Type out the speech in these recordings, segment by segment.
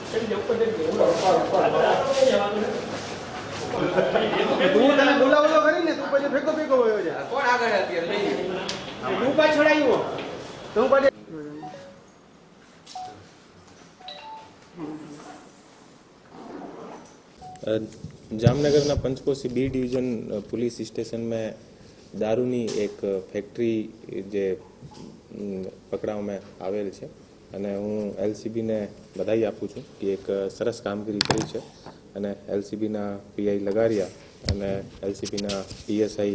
તું તને બોલાવો કરીને તું પછી ફેંકો ફેંકો વયો જા. કોણ આગળ અત્યારે લઈ તું પાછળ આવ્યો તું પછી Jamnagar Panchkoshi B division police station में दारूनी एक फैक्ट्री जे पकड़ाव में आवेल छे अने हूँ एलसीबी ने बधाई आपू छूं कि एक सरस कामगीरी करी छे अने एलसीबी ना पीआई लगारिया अने एलसीबी ना पीएसआई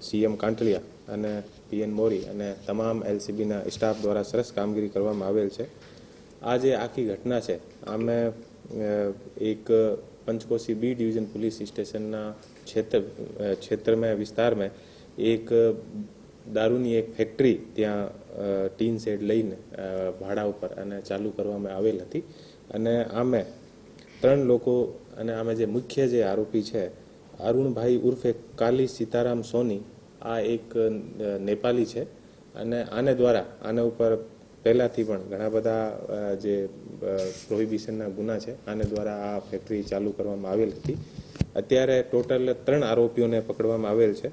सीएम कांटलिया अने पीएन मोरी अने तमाम एलसीबी ना स्टाफ द्वारा सरस कामगीरी करवामां आवेल छे। आ जे आखी घटना छे आमे एक Panchkoshi B division police station क्षेत्र में विस्तार में एक दारूनी एक फैक्ट्री त्या टीन शेड लईने भाड़ा पर अने चालू करवामां आवेल हती अने आमे 3 लोको अने आमे जे मुख्य जे आरोपी छे अरुणभाई उर्फे काली सीताराम सोनी आ एक नेपाली छे अने आने द्वारा आने उपर પહેલાથી પણ ઘણા બધા જે પ્રોહિબિશનના ગુના છે આને દ્વારા આ ફેક્ટરી ચાલુ કરવામાં આવેલ હતી। અત્યારે ટોટલ 3 આરોપીઓને પકડવામાં આવેલ છે।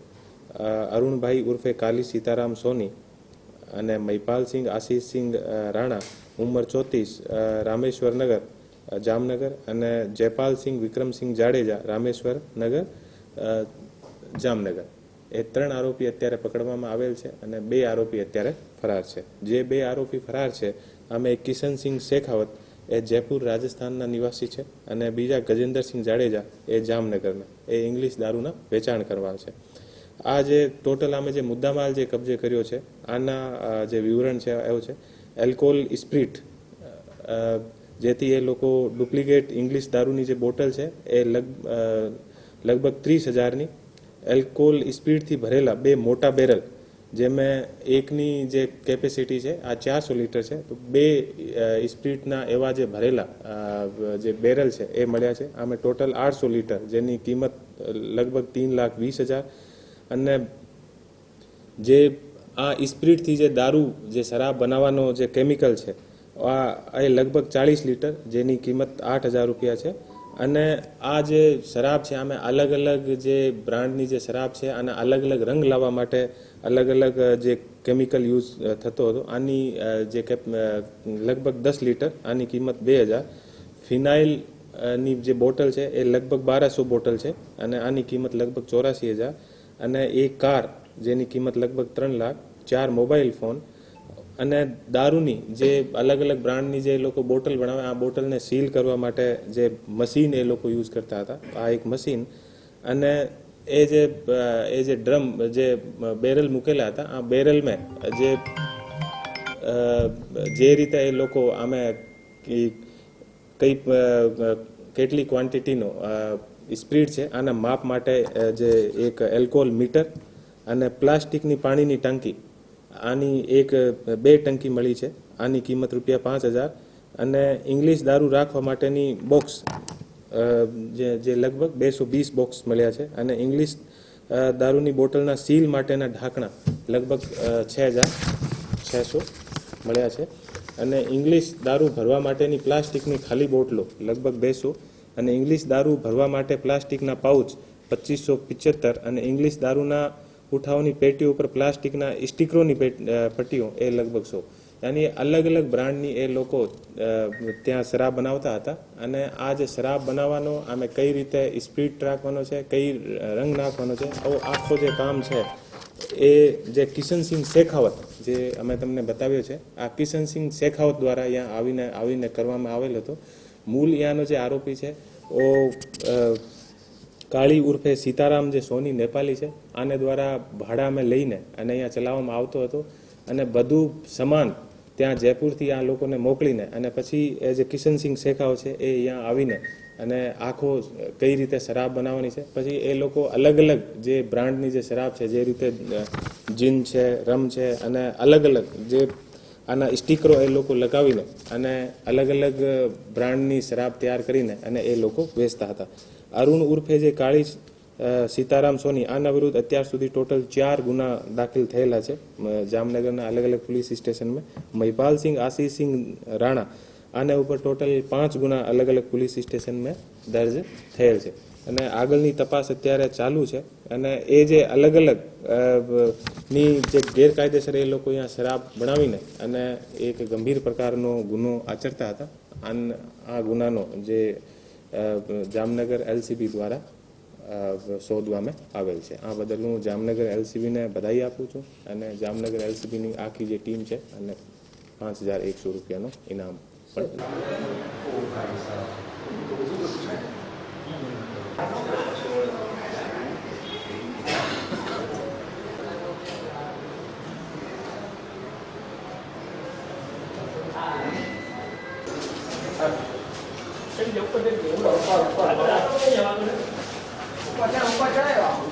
અરુણભાઈ ઉર્ફે કાલી સીતારામ સોની અને મહિપાલસિંહ આશીષસિંહ રાણા ઉંમર 34 રામેશ્વર નગર જામનગર અને જયપાલસિંહ વિક્રમસિંહ જાડેજા રામેશ્વર નગર જામનગર એ 3 આરોપી અત્યારે પકડવામાં આવેલ છે અને 2 આરોપી અત્યારે ફરાર છે। જે 2 આરોપી ફરાર છે આમાં એક કિશનસિંહ શેખાવત એ જયપુર રાજસ્થાનના નિવાસી છે અને બીજા ગજેન્દ્રસિંહ જાડેજા એ જામનગરના એ ઇંગ્લિશ દારૂના વેચાણ કરવા છે। આ જે ટોટલ આમે જે મુદ્દામાલ જે કબજે કર્યો છે આના જે વિવરણ છે એવું છે એલ્કોહોલ સ્પ્રિટ જેથી એ લોકો ડુપ્લિકેટ ઇંગ્લિશ દારૂની જે બોટલ છે એ લગભગ 30,000ની एल्कोहोल स्पीड थी भरेला 2 मोटा बेरल जेमें एकनी जे केपेसिटी है आ 400 लीटर है तो 2 स्पीडना एवा जे भरेला जे बेरल है ए मळ्या छे। आमे टोटल 800 लीटर जेनी कीमत लगभग 3,20,000 अने जे आ स्पीड थी जे दारू जे शराब बनावानो जे केमिकल है आ लगभग 40 लीटर जेनी कीमत 8,000 रुपया है। અને આ જે શરાબ છે આમે અલગ અલગ જે બ્રાન્ડની જે શરાબ છે અને અલગ અલગ રંગ લાવવા માટે અલગ અલગ જે કેમિકલ યુઝ થતો હતો આની જે લગભગ 10 લિટર આની કિંમત 2,000 ફિનાઇલ ની જે બોટલ છે એ લગભગ 1,200 બોટલ છે અને આની કિંમત લગભગ 84,000 અને એક કાર જેની કિંમત લગભગ 3 લાખ 4 મોબાઈલ ફોન અને દારૂની જે અલગ અલગ બ્રાન્ડની જે લોકો બોટલ બનાવે આ બોટલને સીલ કરવા માટે જે મશીન એ લોકો યુઝ કરતા હતા આ એક મશીન અને એ જે ડ્રમ જે બેરલ મૂકેલા હતા આ બેરલમાં જે રીતે એ લોકો આમે કઈ કેટલી ક્વોન્ટિટીનો સ્પ્રીટ છે આના માપ માટે જે એક એલ્કોહોલ મીટર અને પ્લાસ્ટિકની પાણીની ટંકી આની એક 2 ટંકી મળી છે આની કિંમત ₹5,000 અને ઇંગ્લિશ દારૂ રાખવા માટેની બોક્સ જે લગભગ 220 બોક્સ મળ્યા છે અને ઇંગ્લિશ દારૂની બોટલના સીલ માટેના ઢાંકણા લગભગ 6,600 મળ્યા છે અને ઇંગ્લિશ દારૂ ભરવા માટેની પ્લાસ્ટિકની ખાલી બોટલો લગભગ 200 અને ઇંગ્લિશ દારૂ ભરવા માટે પ્લાસ્ટિકના પાઉચ 2575 અને ઇંગ્લિશ દારૂના ઉઠાવની પેટીઓ પર પ્લાસ્ટિકના સ્ટીકરોની પટ્ટીઓ એ લગભગ 100 यानी अलग अलग ब्रांडनी ए लोको त्या शराब बनावता हता अने आ जे शराब बनावવાનો आमे कई रीते स्पीड राखવાનો છે कई रंग नाखવાનો છે આવો આખો જે કામ છે એ જે કિશનસિંહ શેખાવત જે અમે તમને બતાવ્યો છે આ કિશનસિંહ શેખાવત દ્વારા અહીંયા આવીને કરવામાં આવેલ હતો। મૂળ અહીંયાનો જે આરોપી છે ઓ કાળી ઉર્ફે સીતારામ જે સોની નેપાલી છે આને દ્વારા ભાડા અમે લઈને અને અહીંયા ચલાવવામાં આવતો હતો અને બધું સમાન ત્યાં જયપુરથી આ લોકોને મોકલીને અને પછી એ જે કિશનસિંહ શેખાવ છે એ અહીંયા આવીને અને આખો કઈ રીતે શરાબ બનાવવાની છે પછી એ લોકો અલગ અલગ જે બ્રાન્ડની જે શરાબ છે જે રીતે જીન છે રમ છે અને અલગ અલગ જે આના સ્ટીકરો એ લોકો લગાવીને અને અલગ અલગ બ્રાન્ડની શરાબ તૈયાર કરીને અને એ લોકો વેચતા હતા। અરુણ ઉર્ફે જે કાળી सीताराम सोनी आना विरुद्ध अत्यार सुधी टोटल 4 गुना दाखिल थयेला छे जामनगरना अलग अलग पुलिस स्टेशन में। महिपाल सिंह आशीष सिंह राणा આના ઉપર ટોટલ 5 ગુના અલગ અલગ પોલીસ સ્ટેશન में દર્જ થયેલ છે અને આગળની તપાસ અત્યારે ચાલુ છે અને એ જે અલગ અલગ ની જે ગેરકાયદેસર એ લોકો અહીંયા શરાબ બનાવીને અને એક ગંભીર પ્રકારનો ગુનો આચરતા હતા આ ગુનાનો જે જામનગર એલસીબી દ્વારા શોધવામાં આવેલ છે આ બદલ હું જામનગર એલસીબીને બધાઈ આપું છું અને જામનગર એલસીબીની આખી જે ટીમ છે અને 5100 રૂપિયાનો ઇનામ પણ ऊपर चढ़ाएगा